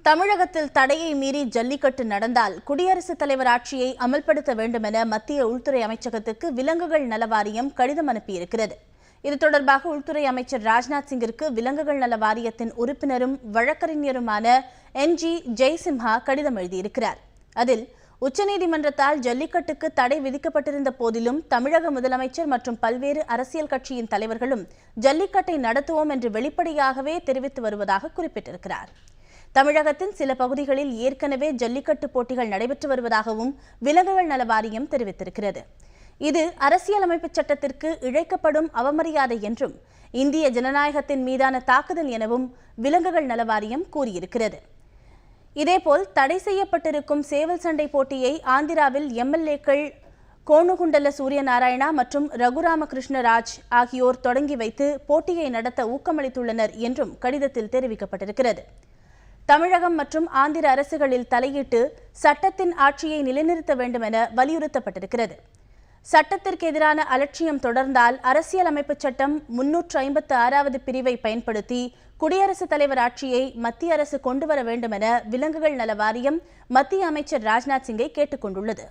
தமிழகத்தில் தடையை மீறி ஜல்லிக்கட்டு நடந்தால் குடியரசுத் தலைவர் ஆட்சியை அமல்படுத்த வேண்டும் என மத்திய உள்துறை அமைச்சகத்துக்கு விலங்குகள் நல வாரியம் கடிதம் அனுப்பியிருக்கிறது. இது தொடர்பாக உள்துறை அமைச்சர் ராஜ்நாத் சிங்கிற்கு விலங்குகள் நல வாரியத்தின் உறுப்பினரும் வழக்கறிஞருமான NG ஜெய்சிம்ஹா கடிதம் எழுதியிருக்கிறார். அதில் உச்சநீதிமன்றத்தால் ஜல்லிக்கட்டுக்கு தடை விதிக்கப்பட்டிருந்த போதிலும் தமிழக முதலமைச்சர் மற்றும் பல்வேறு அரசியல் கட்சியின் தலைவர்களும் ஜல்லிக்கட்டை நடத்துவோம் என்று வெளிப்படையாகவே தெரிவித்து வருவதாக குறிப்பிட்டிருக்கிறார். தமிழகத்தின் சில பகுதிகளில் ஏற்கனவே ஜல்லிக்கட்டு போட்டிகள் நடைபெற்று வருவதாகவும் விலங்குகள் நல வாரியம் தெரிவித்திருக்கிறது. இது அரசியலமைப்பு சட்டத்திற்கு இழைக்கப்படும் அவமரியாதை என்றும் இந்திய ஜனநாயகத்தின் மீதான தாக்குதல் எனவும் விலங்குகள் நல வாரியம் கூறியிருக்கிறது. இதேபோல் தடை செய்யப்பட்டிருக்கும் சேவல் சண்டை போட்டியை ஆந்திராவில் MLAக்கள் கோணுகுண்டல சூரியநாராயணா மற்றும் ரகுராமகிருஷ்ணராஜ் ஆகியோர் தொடங்கி வைத்து போட்டியை நடத்த ஊக்கமளித்துள்ளனர் என்றும் கடிதத்தில் தெரிவிக்கப்பட்டிருக்கிறது. தமிழகம் மற்றும் ஆந்திர அரசுகளில் தலையிட்டு சட்டத்தின் ஆட்சியை நிலைநிறுத்த வேண்டும் என வலியுறுத்தப்பட்டிருக்கிறது. சட்டத்திற்கு எதிரான அலட்சியம் தொடர்ந்தால் அரசியலமைப்பு சட்டம் 356வது பிரிவை பயன்படுத்தி குடியரசுத் தலைவர் ஆட்சியை மத்திய அரசு கொண்டுவர வேண்டும் என விலங்குகள் நல வாரியம் மத்திய அமைச்சர் ராஜ்நாத் சிங்கை கேட்டுக் கொண்டுள்ளது.